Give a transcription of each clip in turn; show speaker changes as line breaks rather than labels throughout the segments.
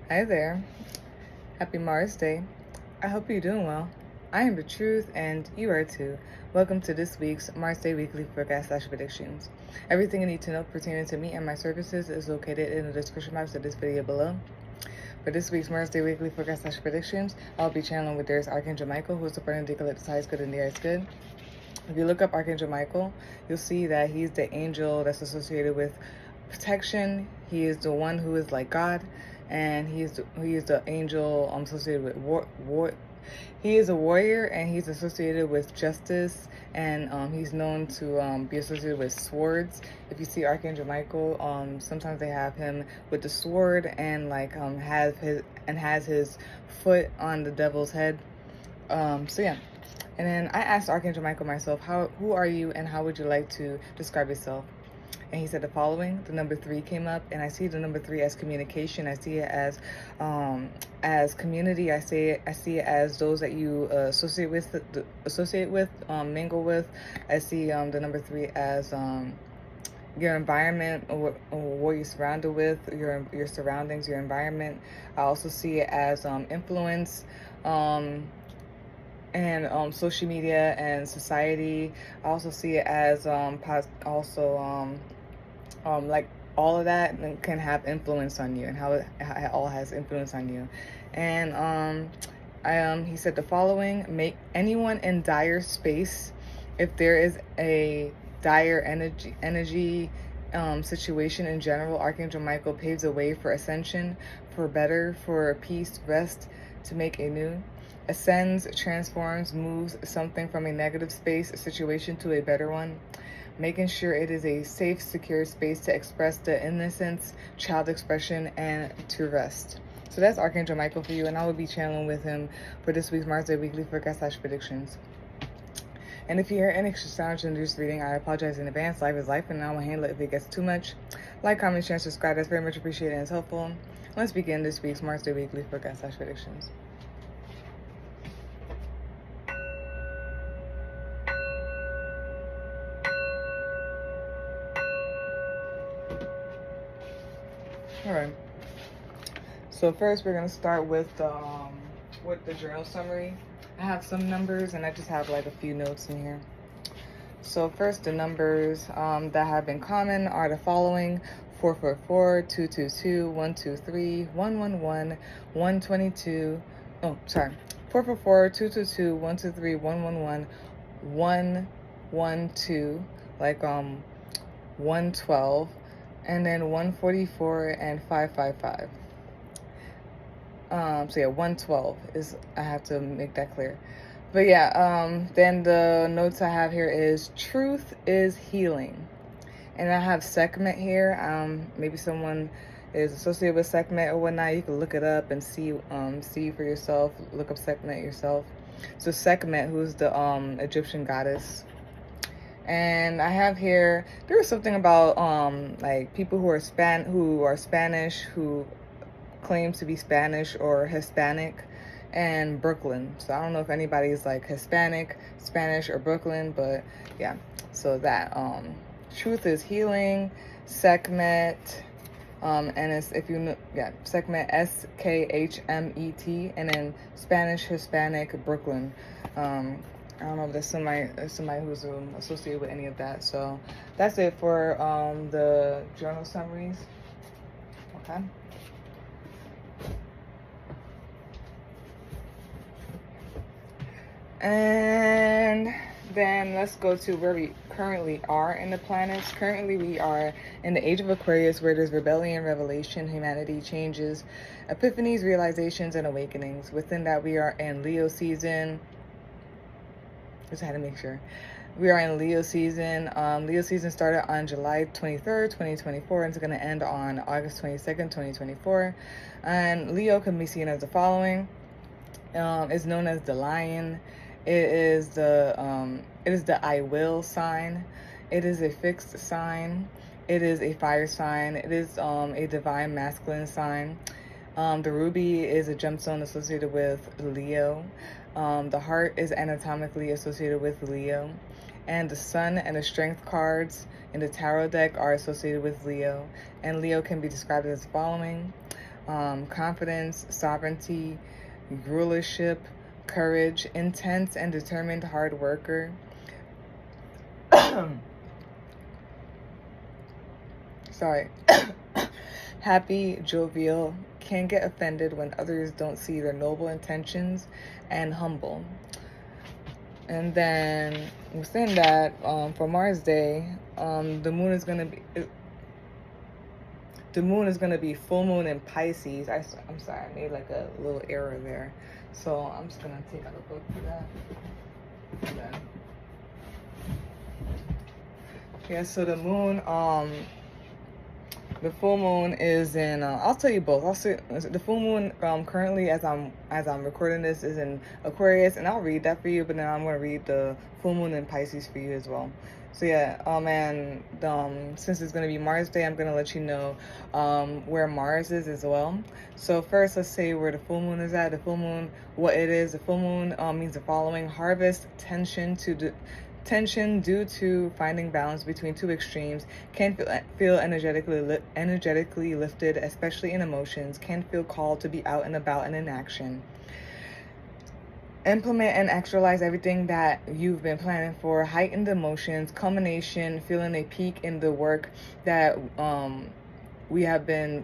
Hi there. Happy Mars Day. I hope you're doing well. I am the truth and you are too. Welcome to this week's Mars Day Weekly Forecast/Predictions. Everything you need to know pertaining to me and my services is located in the description box of this video below. For this week's Mars Day Weekly Forecast/Predictions, I'll be channeling with there's Archangel Michael, who is the perpendicular to the highest good and the highest good. If you look up Archangel Michael, you'll see that he's the angel that's associated with protection. He is the one who is like God, and he is the angel associated with war. He is a warrior, and he's associated with justice, and he's known to be associated with swords. If you see Archangel Michael, sometimes they have him with the sword and has his foot on the devil's head. So yeah. And then I asked Archangel Michael myself, who are you and how would you like to describe yourself? And he said the following. The number 3 came up, and I see the number 3 as communication. I see it as community. I see it as those that you associate with, mingle with. I see the number 3 as your environment, or what you're surrounded with, your surroundings, your environment. I also see it as influence. And social media and society. I also see it as like all of that can have influence on you, and how it all has influence on you. And he said the following: make anyone in dire space, if there is a dire energy situation in general, Archangel Michael paves a way for ascension, for better, for peace, rest, to make anew. Ascends, transforms, moves something from a negative space situation to a better one, making sure it is a safe, secure space to express the innocence, child expression, and to rest. So that's Archangel Michael for you, and I will be channeling with him for this week's Mars Day Weekly Forecast/Predictions. And if you hear any extra sounds in this reading, I apologize in advance. Life is life, and I will handle it if it gets too much. Like, comment, share, and subscribe. That's very much appreciated and it's helpful. Let's begin this week's Mars Day Weekly Forecast/Predictions. All right. So first, we're gonna start with the journal summary. I have some numbers, and I just have like a few notes in here. So first, the numbers that have been common are the following: 444, 222, 123, 111, 122. Oh, sorry. 444, 222, 123, 111, 112, like 112. And then 144 and 555. So yeah, 112 is, I have to make that clear. But yeah, then the notes I have here is truth is healing. And I have Sekhmet here. Maybe someone is associated with Sekhmet or whatnot. You can look it up and see for yourself. Look up Sekhmet yourself. So Sekhmet, who's the Egyptian goddess. And I have here, there was something about like people who are Spanish, who claim to be Spanish or Hispanic, and Brooklyn. So I don't know if anybody's like Hispanic, Spanish, or Brooklyn, but yeah. So that truth is healing, Sekhmet, and it's, if you know, yeah, Sekhmet, SKHMET, and then Spanish, Hispanic, Brooklyn. I don't know if there's somebody who's associated with any of that. So that's it for the journal summaries. Okay. And then let's go to where we currently are in the planets. Currently we are in the age of Aquarius, where there's rebellion, revelation, humanity, changes, epiphanies, realizations, and awakenings. Within that, we are in Leo season. Just had to make sure. We are in Leo season. Leo season started on July 23rd, 2024, and it's going to end on August 22nd, 2024. And Leo can be seen as the following. It's known as the lion. It is the I will sign. It is a fixed sign. It is a fire sign. It is a divine masculine sign. The ruby is a gemstone associated with Leo. The heart is anatomically associated with Leo. And the sun and the strength cards in the tarot deck are associated with Leo. And Leo can be described as the following. confidence, sovereignty, rulership, courage, intense and determined hard worker. Sorry. Happy, jovial, can get offended when others don't see their noble intentions, and humble. And then within that, for Mars Day, the moon is gonna be full moon in Pisces. I'm sorry, I made like a little error there. So I'm just gonna take out a book for that. Yeah, so the moon, the full moon is in. I'll tell you both. The full moon currently, as I'm recording this, is in Aquarius, and I'll read that for you. But then I'm gonna read the full moon in Pisces for you as well. So yeah, since it's gonna be Mars Day, I'm gonna let you know where Mars is as well. So first, let's say where the full moon is at. The full moon, what it is. The full moon means the following: harvest, tension due to finding balance between two extremes, can feel energetically lifted, especially in emotions, can feel called to be out and about and in action. Implement and actualize everything that you've been planning for. Heightened emotions, culmination, feeling a peak in the work that we have been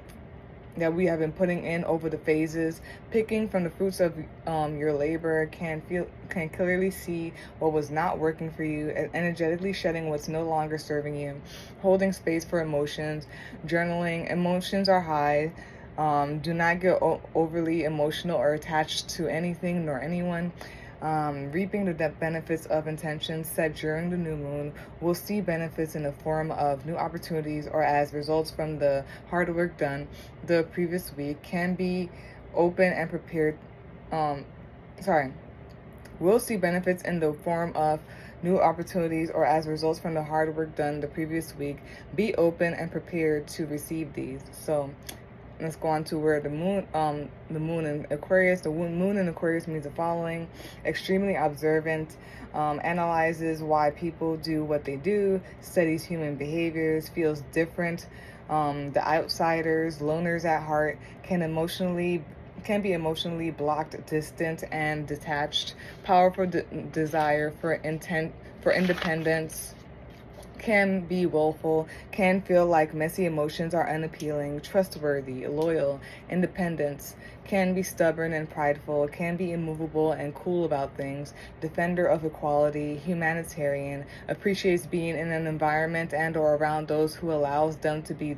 putting in over the phases. Picking from the fruits of your labor, can clearly see what was not working for you, energetically shedding what's no longer serving you. Holding space for emotions, journaling. Emotions are high. Do not get overly emotional or attached to anything nor anyone. Reaping the benefits of intentions set during the new moon. Will see benefits in the form of new opportunities or as results from the hard work done the previous week. Can be open and prepared. Will see benefits in the form of new opportunities or as results from the hard work done the previous week. Be open and prepared to receive these. So let's go on to where the moon in Aquarius. The moon in Aquarius means the following: extremely observant, analyzes why people do what they do, studies human behaviors, feels different. The outsiders, loners at heart, can be emotionally blocked, distant, and detached. Powerful desire for independence. Can be willful, can feel like messy emotions are unappealing. Trustworthy, loyal, independence, can be stubborn and prideful, can be immovable and cool about things. Defender of equality, humanitarian, appreciates being in an environment and or around those who allows them to be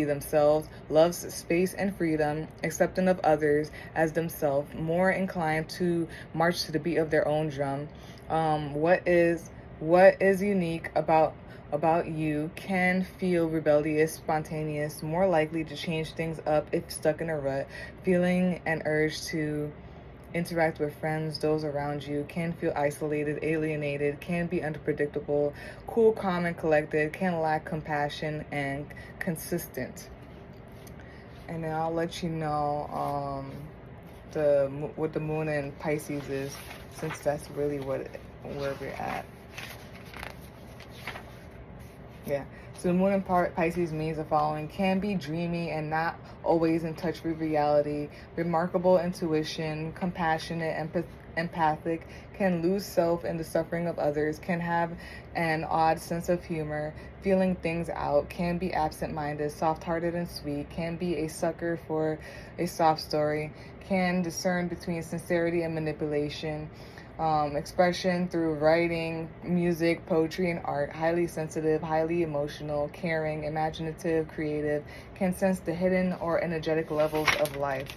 themselves. Loves space and freedom, accepting of others as themselves, more inclined to march to the beat of their own drum. What is unique about you, can feel rebellious, spontaneous, more likely to change things up if stuck in a rut, feeling an urge to interact with friends, those around you, can feel isolated, alienated, can be unpredictable, cool, calm, and collected, can lack compassion, and consistent. And then I'll let you know what the moon in Pisces is, since that's really where we're at. Yeah. So the moon in Pisces means the following: can be dreamy and not always in touch with reality, remarkable intuition, compassionate, empathic, can lose self in the suffering of others, can have an odd sense of humor, feeling things out, can be absent-minded, soft-hearted and sweet, can be a sucker for a soft story, can discern between sincerity and manipulation. Expression through writing, music, poetry, and art. Highly sensitive, highly emotional, caring, imaginative, creative, can sense the hidden or energetic levels of life.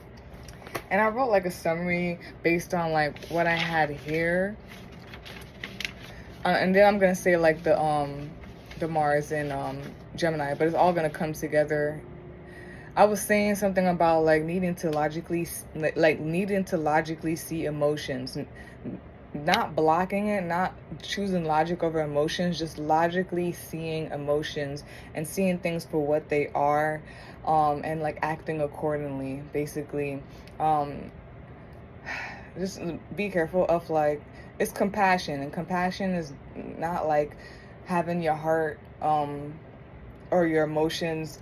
And I wrote like a summary based on like what I had here, and then I'm gonna say like the Mars in Gemini, but it's all gonna come together. I was saying something about like needing to logically see emotions, not blocking it, not choosing logic over emotions, just logically seeing emotions and seeing things for what they are, and like acting accordingly, basically. Just be careful of like, it's compassion, and compassion is not like having your heart or your emotions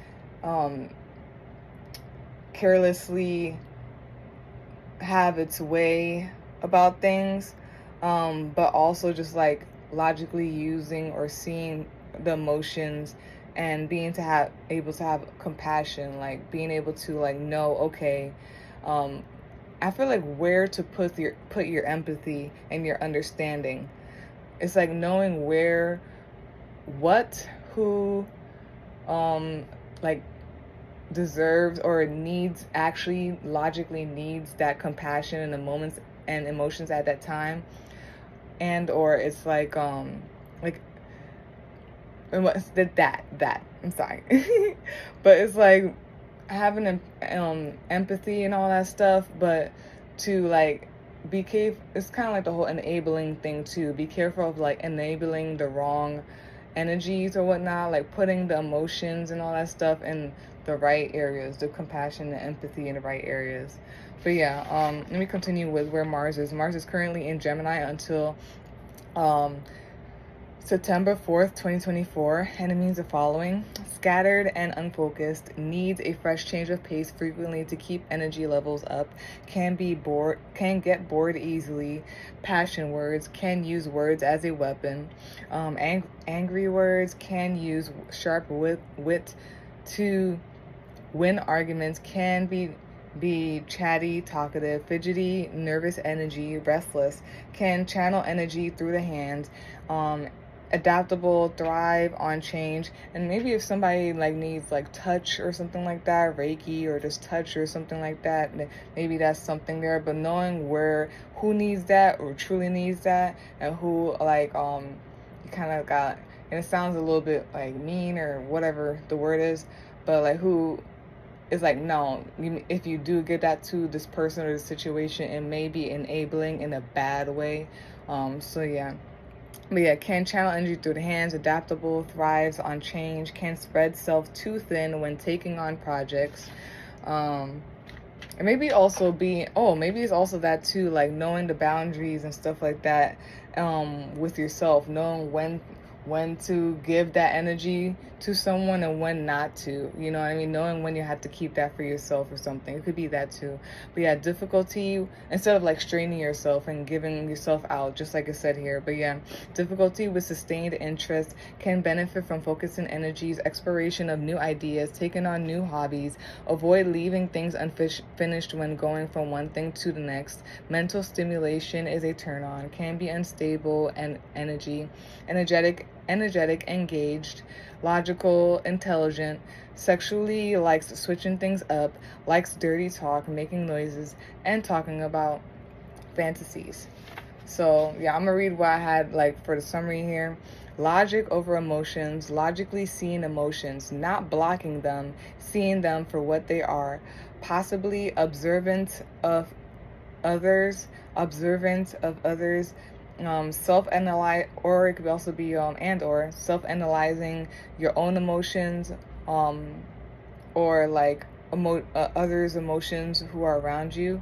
carelessly have its way about things, but also just like logically using or seeing the emotions and being able to have compassion, like being able to like know, okay, I feel like where to put your empathy and your understanding. It's like knowing where, what, who, like deserves or needs, actually logically needs that compassion in the moments and emotions at that time, and or it's like that I'm sorry but it's like having empathy and all that stuff, but to like be careful. It's kind of like the whole enabling thing too. Be careful of like enabling the wrong energies or whatnot, like putting the emotions and all that stuff in the right areas, the compassion, the empathy in the right areas. But yeah, let me continue with where Mars is. Mars is currently in Gemini until September 4th, 2024, and it means the following. Scattered and unfocused, needs a fresh change of pace frequently to keep energy levels up, can get bored easily, passion words, can use words as a weapon, angry words, can use sharp wit to win arguments, can be chatty, talkative, fidgety, nervous energy, restless, can channel energy through the hands, adaptable, thrive on change. And maybe if somebody like needs like touch or something like that, Reiki or just touch or something like that, maybe that's something there. But knowing who needs that or truly needs that, and who like you kind of got, and it sounds a little bit like mean or whatever the word is, but like who is like, no, if you do give that to this person or the situation, it may be enabling in a bad way. So yeah. But yeah, can channel energy through the hands, adaptable, thrives on change, can spread self too thin when taking on projects. And maybe also maybe it's also that too, like knowing the boundaries and stuff like that, with yourself, knowing when to give that energy to someone and when not to, you know what I mean? Knowing when you have to keep that for yourself or something. It could be that too. But yeah, difficulty, instead of like straining yourself and giving yourself out, just like I said here. But yeah, difficulty with sustained interest, can benefit from focusing energies, exploration of new ideas, taking on new hobbies, avoid leaving things unfinished when going from one thing to the next. Mental stimulation is a turn on, can be unstable and energetic, engaged, logical, intelligent, sexually likes switching things up, likes dirty talk, making noises, and talking about fantasies. So yeah, I'm gonna read what I had like for the summary here. Logic over emotions, logically seeing emotions, not blocking them, seeing them for what they are, possibly observant of others, self-analyze, or it could also be and or self-analyzing your own emotions, or like others' emotions who are around you.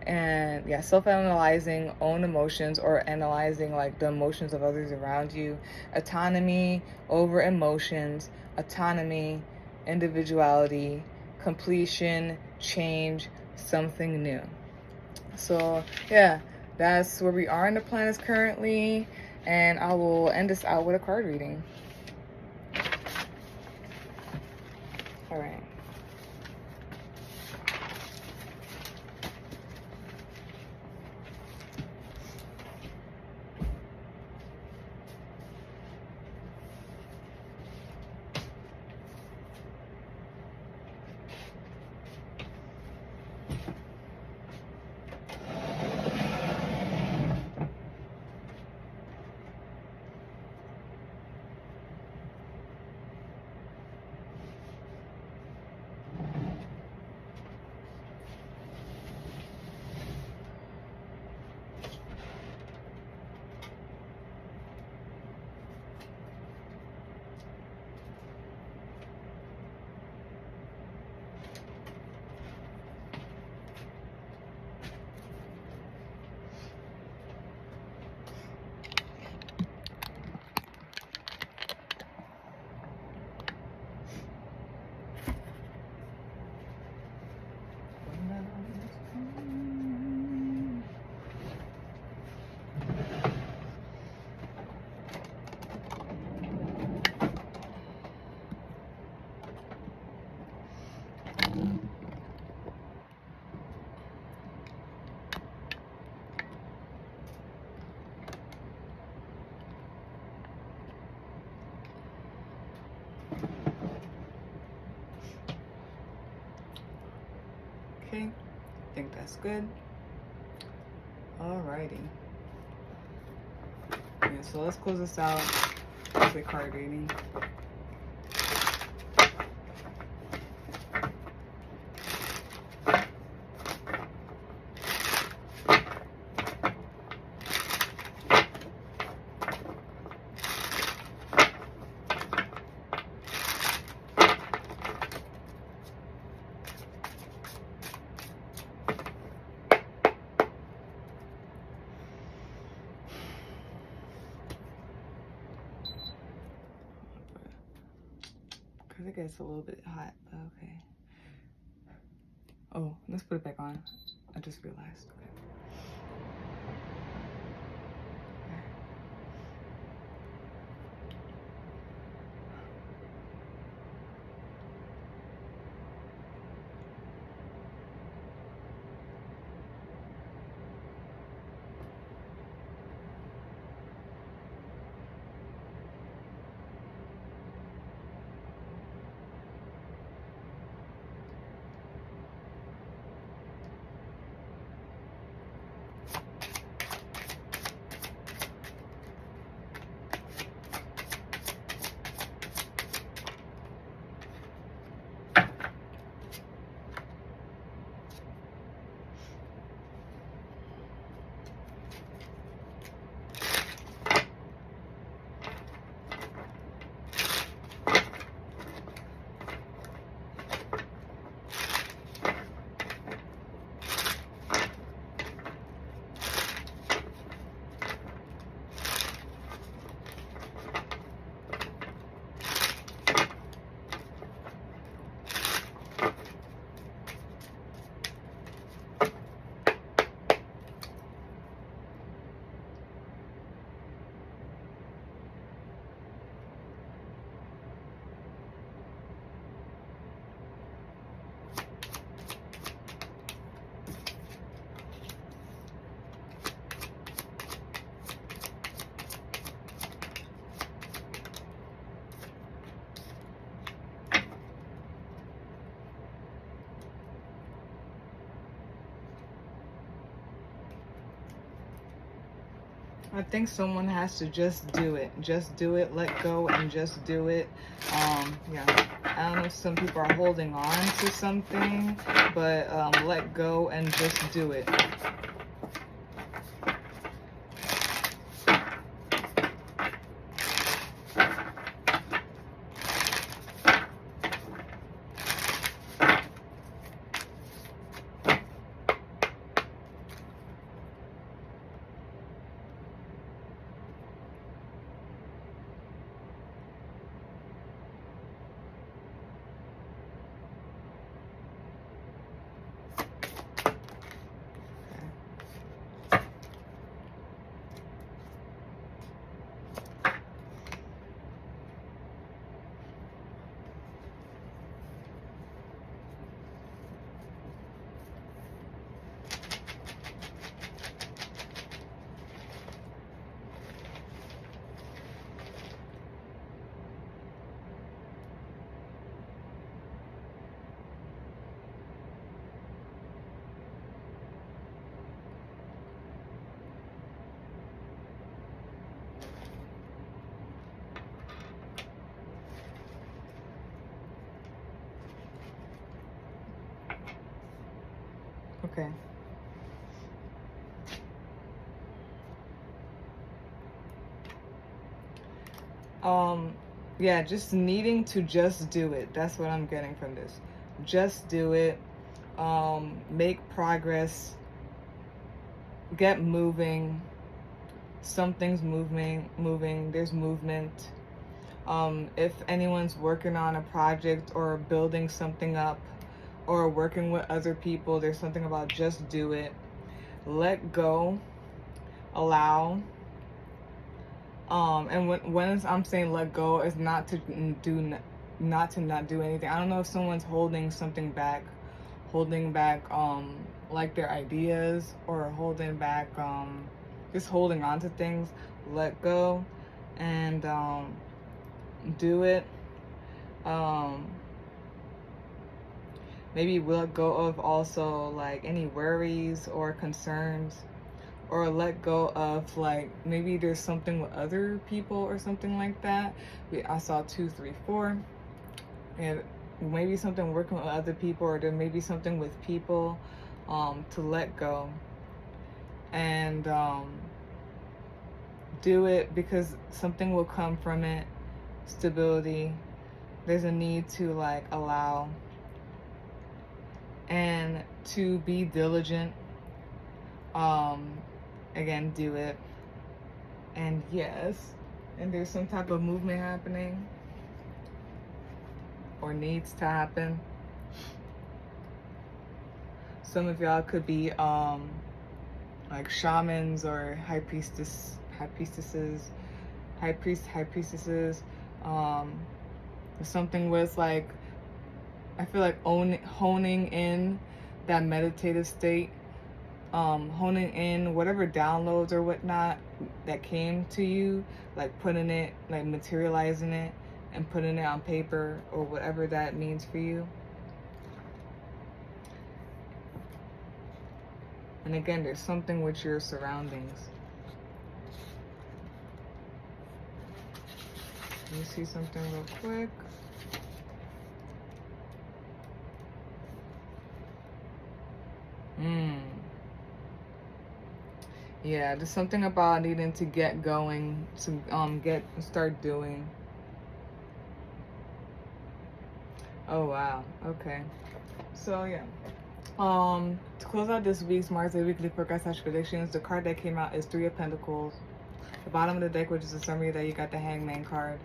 And yeah, self-analyzing own emotions or analyzing like the emotions of others around you. Autonomy over emotions, autonomy, individuality, completion, change, something new. So yeah, that's where we are in the planets currently, and I will end this out with a card reading. All right. Okay, I think that's good. Alrighty. Yeah, so let's close this out with a card reading. Because it gets a little bit hot, but okay. Oh, let's put it back on. I just realized. Okay. I think someone has to just do it. Just do it, let go, and just do it. Yeah, I don't know if some people are holding on to something, but let go and just do it. Okay. Yeah, just needing to just do it. That's what I'm getting from this. Just do it. Make progress. Get moving. Something's moving. There's movement. If anyone's working on a project or building something up or working with other people, there's something about just do it. Let go. Allow. And when I'm saying let go, it's not to not do anything. I don't know if someone's holding something back, like their ideas, or holding back, just holding on to things. Let go and do it. maybe let go of also like any worries or concerns, or let go of like maybe there's something with other people or something like that. I saw 2, 3, 4, and maybe something working with other people, or there may be something with people, to let go and do it, because something will come from it. Stability. There's a need to like allow and to be diligent. Again, do it. And yes, and there's some type of movement happening or needs to happen. Some of y'all could be like shamans or high priestesses, something with like, I feel like honing in that meditative state, honing in whatever downloads or whatnot that came to you, like putting it, like materializing it and putting it on paper or whatever that means for you. And again, there's something with your surroundings. Let me see something real quick. Yeah, there's something about needing to get going, to start doing. Oh wow, okay. So yeah. To close out this week's Marsday weekly forecast / predictions, the card that came out is 3 of Pentacles. The bottom of the deck, which is a summary, that you got the Hangman card.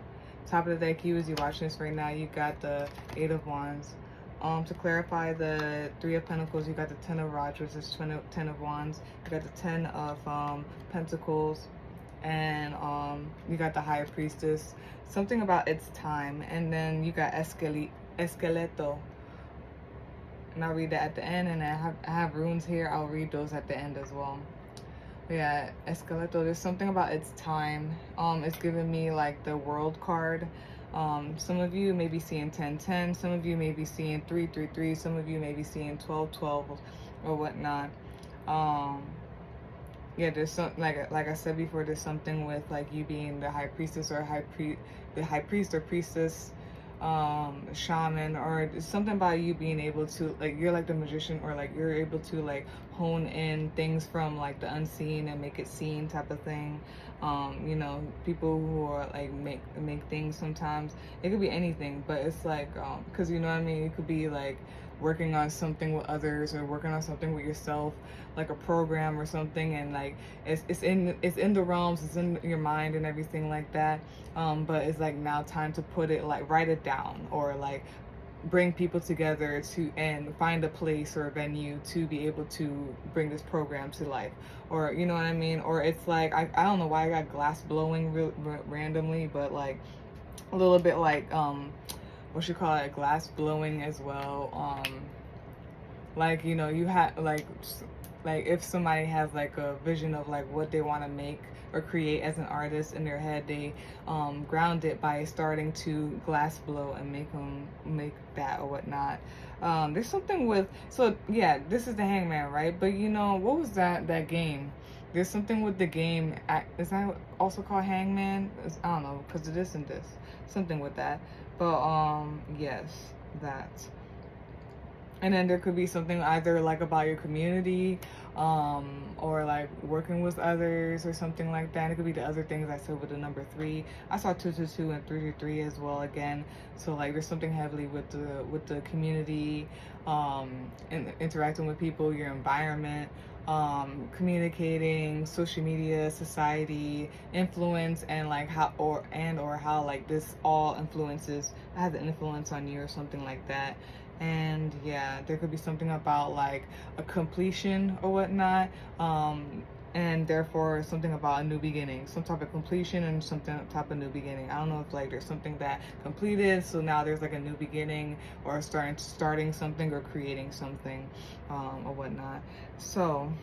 Top of the deck, you as you watching this right now, you got the 8 of Wands. To clarify the 3 of Pentacles, you got the 10 of Rods, which is 10 of Wands. You got the 10 of Pentacles, and you got the High Priestess. Something about its time, and then you got Esqueleto. And I'll read that at the end, and I have runes here. I'll read those at the end as well. But yeah, Esqueleto, there's something about its time. It's giving me like the World card. Some of you may be seeing 10-10, some of you may be seeing 3-3-3, some of you may be seeing 12-12 or whatnot. Yeah, there's some, like I said before, there's something with like you being the high priestess or the high priest or priestess, shaman, or something about you being able to, like, you're like the magician, or like you're able to like hone in things from like the unseen and make it seen type of thing. You know, people who are like make things, sometimes it could be anything, but it's like because you know what I mean, it could be like working on something with others or working on something with yourself, like a program or something, and like it's in the realms, it's in your mind and everything like that, but it's like now time to put it, like write it down, or like bring people together to and find a place or a venue to be able to bring this program to life, or you know what I mean. Or it's like I don't know why I got glass blowing randomly, but like a little bit like what you call it, glass blowing as well. Like, you know, you have like if somebody has like a vision of like what they want to make or create as an artist in their head, they ground it by starting to glass blow and make that or whatnot. There's something with, so yeah, this is the Hangman, right? But you know, what was that game? There's something with the game. Is that also called Hangman? I don't know, because of this and this, something with that. But yes, that. And then there could be something either like about your community, or like working with others or something like that. It could be the other things I said with the number 3. I saw 222 and 333 as well again. So like there's something heavily with the community, and interacting with people, your environment, communicating, social media, society, influence, and like how or how like this all has an influence on you or something like that. And yeah, there could be something about like a completion or whatnot, and therefore something about a new beginning, some type of completion and something type of new beginning. I don't know if like there's something that completed, so now there's like a new beginning, or starting something or creating something, or whatnot. So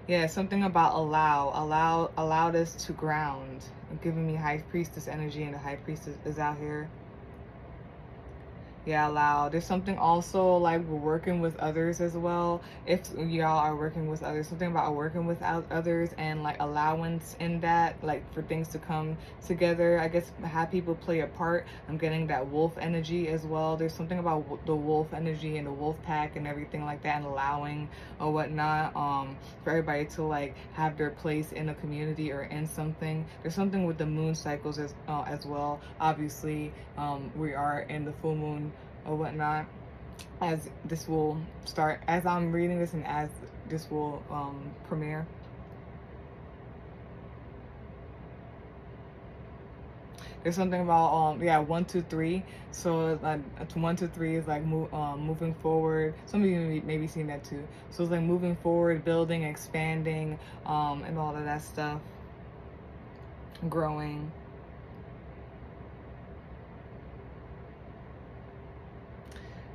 Yeah, something about allowed us to ground. Giving me High Priestess energy, and the High Priestess is out here. Yeah, allow. There's something also like we're working with others as well. If y'all are working with others, something about working with others and like allowance in that, like for things to come together. I guess have people play a part. I'm getting that wolf energy as well. There's something about the wolf energy and the wolf pack and everything like that, and allowing or whatnot. For everybody to like have their place in a community or in something. There's something with the moon cycles as well. Obviously, we are in the full moon or whatnot, as this will start, as I'm reading this and as this will premiere. There's something about yeah, 1, 2, 3. So like 1, 2, 3 is like moving forward. Some of you maybe seen that too. So it's like moving forward, building, expanding, and all of that stuff, growing.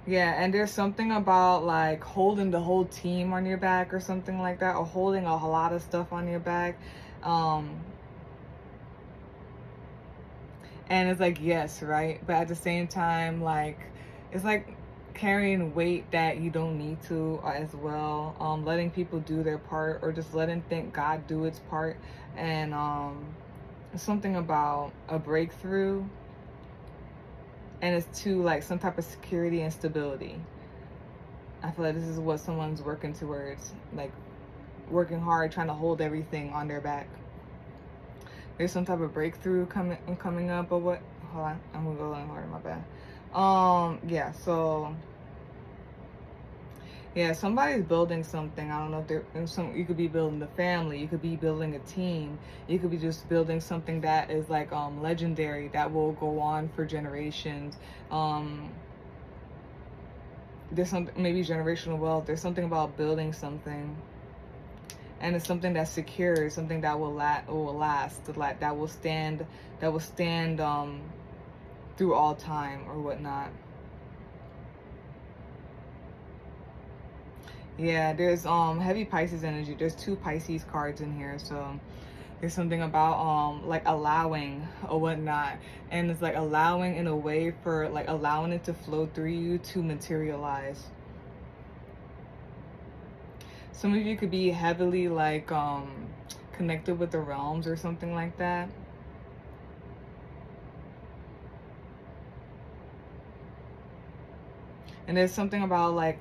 Yeah, and there's something about like holding the whole team on your back or something like that, or holding a lot of stuff on your back. And it's like, yes, right? But at the same time, like, it's like carrying weight that you don't need to as well. Letting people do their part, or just letting God do its part. And something about a breakthrough. And it's to like some type of security and stability. I feel like this is what someone's working towards, like working hard, trying to hold everything on their back. There's some type of breakthrough coming up, or what? Hold on, I'm gonna go a little harder, my bad. Yeah, so yeah, somebody's building something. I don't know if they're you could be building the family, you could be building a team, you could be just building something that is like legendary, that will go on for generations. There's something, maybe generational wealth. There's something about building something, and it's something that's secure, something that will last, like that will stand through all time or whatnot. Yeah, there's heavy Pisces energy. There's 2 Pisces cards in here, so there's something about like allowing or whatnot, and it's like allowing in a way for like allowing it to flow through you to materialize. Some of you could be heavily like connected with the realms or something like that. And there's something about like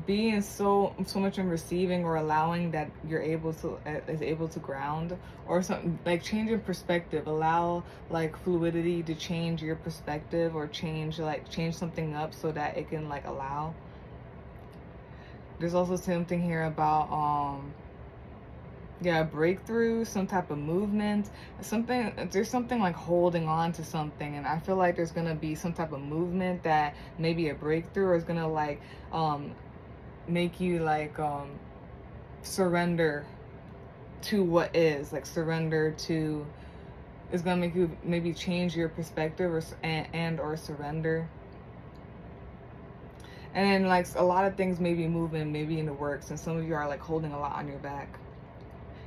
being so much in receiving or allowing that you're able to is able to ground, or something like changing perspective. Allow like fluidity to change your perspective, or change something up so that it can like allow. There's also something here about yeah, breakthrough, some type of movement, there's something like holding on to something, and I feel like there's gonna be some type of movement that maybe a breakthrough, or is gonna like make you like surrender to what is, like surrender to, is gonna make you maybe change your perspective, or or surrender. And then like a lot of things may be moving, maybe in the works, and some of you are like holding a lot on your back.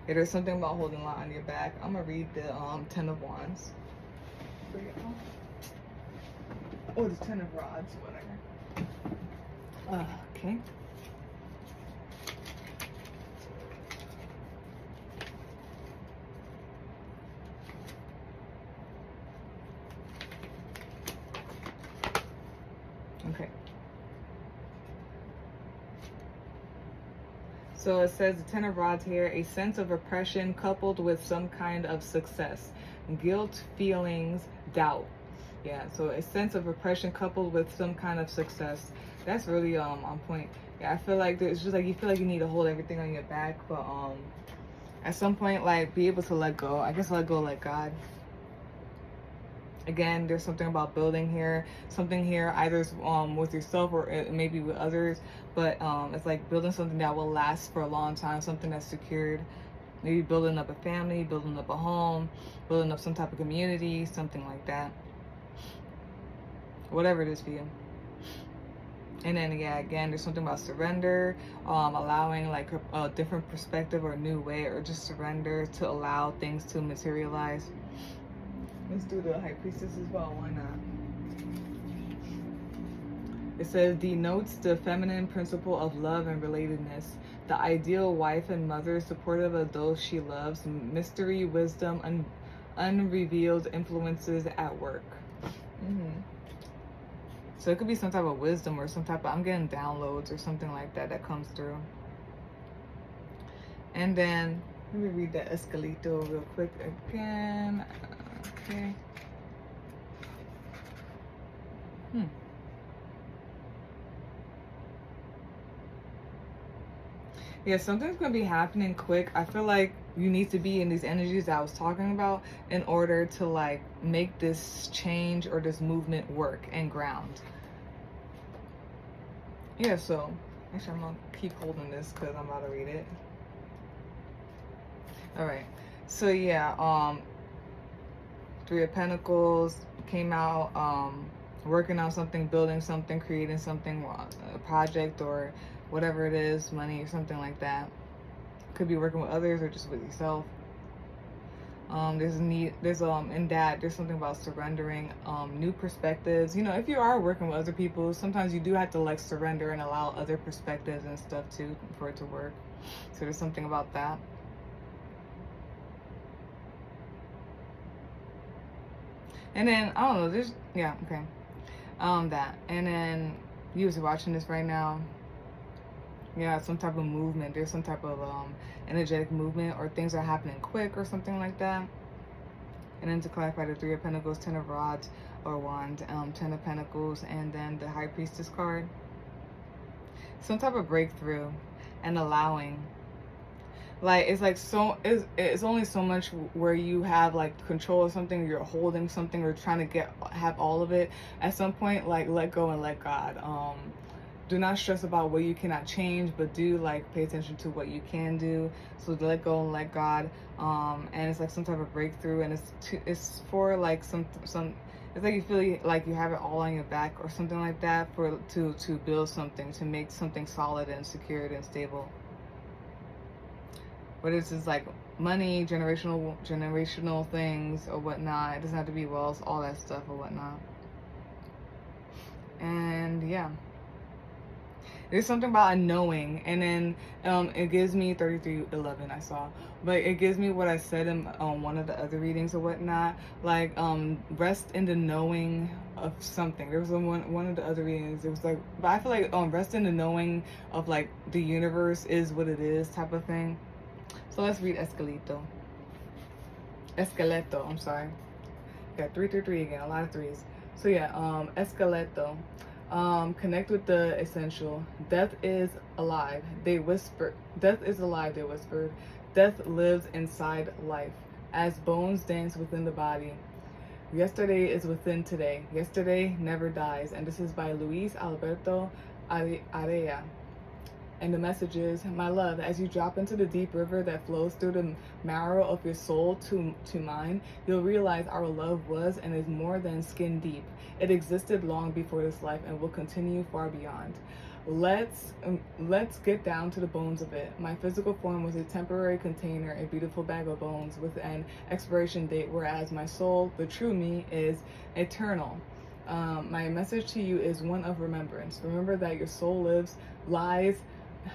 Yeah, there's something about holding a lot on your back. I'm gonna read the 10 of Wands. Oh, the 10 of Rods, whatever. Okay. Okay. So it says the 10 of Rods here, a sense of oppression coupled with some kind of success, guilt, feelings, doubt. Yeah, so a sense of oppression coupled with some kind of success. That's really on point. Yeah, I feel like it's just like you feel like you need to hold everything on your back, but at some point like be able to let go. I guess let go, let God. Again, there's something about building here, something here either with yourself or maybe with others, but it's like building something that will last for a long time, something that's secured. Maybe building up a family, building up a home, building up some type of community, something like that. Whatever it is for you. And then, yeah, again, there's something about surrender, allowing like a different perspective or a new way, or just surrender to allow things to materialize. Let's do the High Priestess as well. Why not? It says, denotes the feminine principle of love and relatedness, the ideal wife and mother, supportive of those she loves, mystery, wisdom, unrevealed influences at work. So it could be some type of wisdom or some type of, I'm getting downloads or something like that that comes through. And then, let me read that Escalito real quick again. Okay. Yeah, something's going to be happening quick. I feel like you need to be in these energies that I was talking about in order to like make this change or this movement work and ground. Yeah, so actually I'm going to keep holding this because I'm about to read it. All right. So yeah, Three of Pentacles came out, working on something, building something, creating something, a project or whatever it is, money or something like that. Could be working with others or just with yourself. There's in that there's something about surrendering, new perspectives. You know, if you are working with other people, sometimes you do have to like surrender and allow other perspectives and stuff too for it to work. So there's something about that. And then I don't know, there's okay. That. And then you was watching this right now. Yeah, some type of movement. There's some type of energetic movement, or things are happening quick or something like that. And then to clarify, the Three of Pentacles, Ten of Rods or Wands, Ten of Pentacles, and then the High Priestess card. Some type of breakthrough and allowing. Like, it's like it's only so much where you have like control of something, you're holding something or trying to have all of it. At some point, like, let go and let God. Do not stress about what you cannot change, but do like pay attention to what you can do. So let go and let God. And it's like some type of breakthrough, and it's for like some it's like you feel like you have it all on your back or something like that, for to build something, to make something solid and secured and stable. Whether this is like money, generational things or whatnot. It doesn't have to be wealth, all that stuff or whatnot. And yeah. There's something about a knowing, and then it gives me 3311 I saw, but it gives me what I said in one of the other readings or whatnot, like rest in the knowing of something. There was one of the other readings, it was like, but I feel like rest in the knowing of like the universe is what it is type of thing. So let's read Escalito, I'm sorry. Got 333 again, a lot of threes. So yeah, Escalito. Connect with the essential. Death is alive, they whisper. Death is alive, they whispered. Death lives inside life, as bones dance within the body. Yesterday is within today. Yesterday never dies. And this is by Luis Alberto Area. And the message is, my love, as you drop into the deep river that flows through the marrow of your soul to mine, you'll realize our love was and is more than skin deep. It existed long before this life and will continue far beyond. Let's get down to the bones of it. My physical form was a temporary container, a beautiful bag of bones with an expiration date, whereas my soul, the true me, is eternal. My message to you is one of remembrance. Remember that your soul lies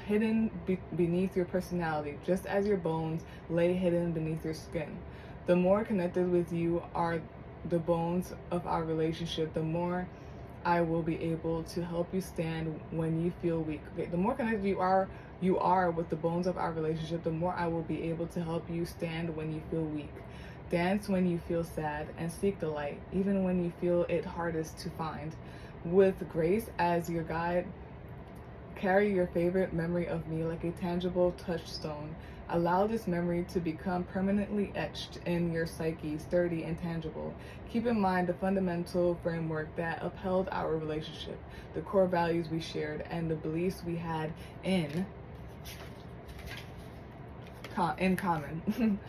hidden beneath your personality, just as your bones lay hidden beneath your skin. The more connected with you are the bones of our relationship, the more I will be able to help you stand when you feel weak. Okay, the more connected you are with the bones of our relationship, the more I will be able to help you stand when you feel weak. Dance when you feel sad and seek the light, even when you feel it hardest to find. With grace as your guide, carry your favorite memory of me like a tangible touchstone. Allow this memory to become permanently etched in your psyche, sturdy and tangible. Keep in mind the fundamental framework that upheld our relationship, the core values we shared, and the beliefs we had in common.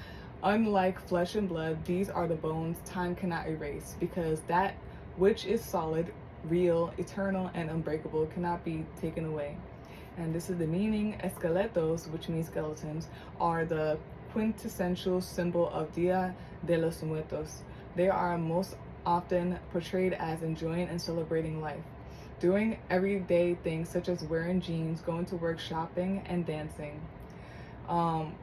Unlike flesh and blood, these are the bones time cannot erase, because that which is solid real, eternal, and unbreakable, cannot be taken away. And this is the meaning. Esqueletos, which means skeletons, are the quintessential symbol of Dia de los Muertos. They are most often portrayed as enjoying and celebrating life, doing everyday things such as wearing jeans, going to work, shopping, and dancing.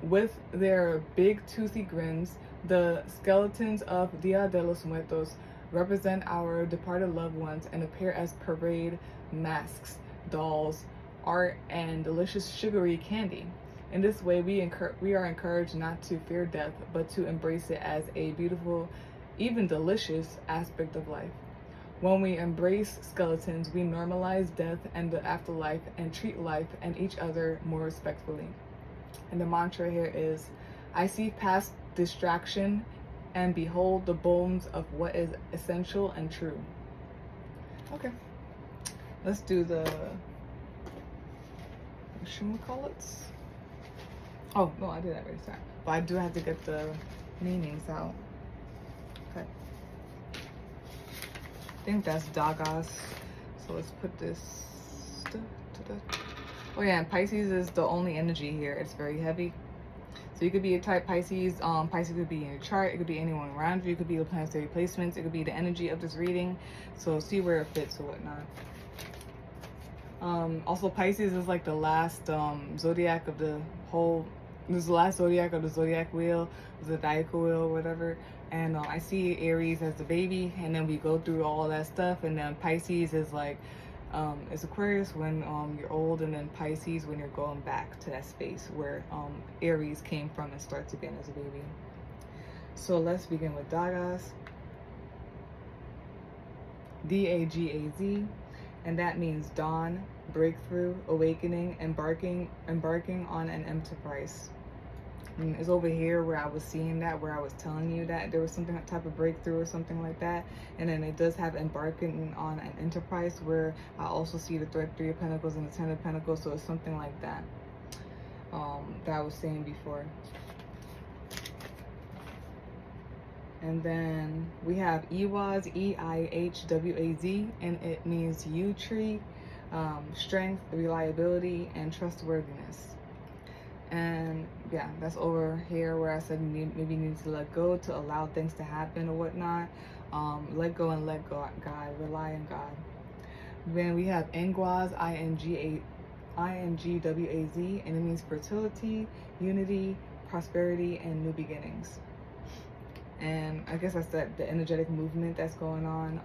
With their big toothy grins, the skeletons of Dia de los Muertos represent our departed loved ones and appear as parade masks, dolls, art, and delicious sugary candy. In this way, we are encouraged not to fear death, but to embrace it as a beautiful, even delicious aspect of life. When we embrace skeletons, we normalize death and the afterlife and treat life and each other more respectfully. And the mantra here is, I see past distraction and behold the bones of what is essential and true. Okay, let's do the, what should we call it? Oh, no, I did that very sorry. But I do have to get the meanings out. Okay. I think that's Dagas. So let's put this to the... Oh yeah, and Pisces is the only energy here. It's very heavy. So you could be a type Pisces. Pisces could be in your chart. It could be anyone around you. It could be the planetary placements. It could be the energy of this reading. So see where it fits or whatnot. Also, Pisces is like the last zodiac of the whole... This is the last zodiac of the zodiac wheel, the zodiacal wheel, or whatever. And I see Aries as the baby, and then we go through all that stuff. And then Pisces is like, it's Aquarius when you're old, and then Pisces when you're going back to that space where Aries came from and starts again as a baby. So let's begin with Dagas. D-A-G-A-Z, and that means dawn, breakthrough, awakening, embarking on an enterprise. And it's over here where I was seeing that, where I was telling you that there was something, type of breakthrough or something like that. And then it does have embarking on an enterprise, where I also see the Three of Pentacles and the Ten of Pentacles. So it's something like that that I was saying before. And then we have Ehwaz, E-I-H-W-A-Z, and it means yew tree, strength, reliability, and trustworthiness. And yeah, that's over here where I said maybe you need to let go to allow things to happen or whatnot. Let go and let God, rely on God. Then we have Engwaz, I-N-G-W-A-Z, and it means fertility, unity, prosperity, and new beginnings. And I guess that's the energetic movement that's going on,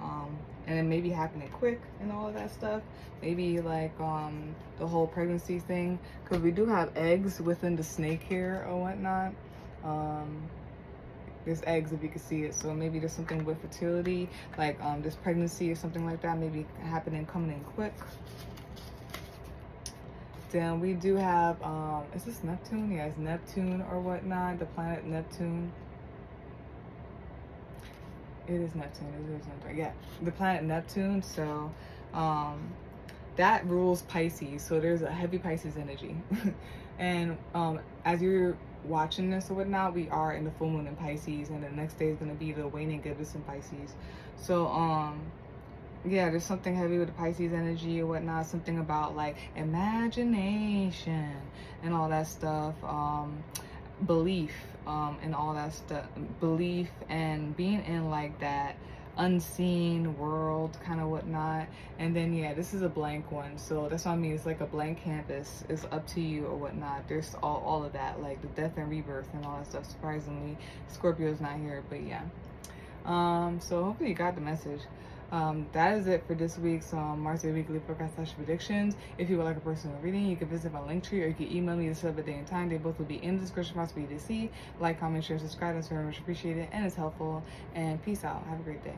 and it may be happening quick and all of that stuff. Maybe like the whole pregnancy thing, because we do have eggs within the snake here or whatnot. There's eggs if you can see it, so maybe there's something with fertility, like this pregnancy or something like that, maybe happening, coming in quick. Then we do have, is this Neptune? Yeah, it's Neptune or whatnot, the planet Neptune. It is Neptune. It is Neptune. Yeah, the planet Neptune. So that rules Pisces. So there's a heavy Pisces energy. And as you're watching this or whatnot, we are in the full moon in Pisces, and the next day is going to be the waning gibbous in Pisces. So yeah, there's something heavy with the Pisces energy or whatnot. Something about like imagination and all that stuff. Belief and all that stuff, belief and being in like that unseen world kind of whatnot. And then yeah, this is a blank one, so that's what I mean, it's like a blank canvas. It's up to you or whatnot. There's all of that, like the death and rebirth and all that stuff. Surprisingly, Scorpio's not here, but yeah. So hopefully you got the message. That is it for this week's Marsday Weekly Predictions. If you would like a personal reading, you can visit my link tree, or you can email me to set up a day and time. They both will be in the description box for you to see. Like, comment, share, subscribe. That's very much appreciated and it's helpful. And peace out. Have a great day.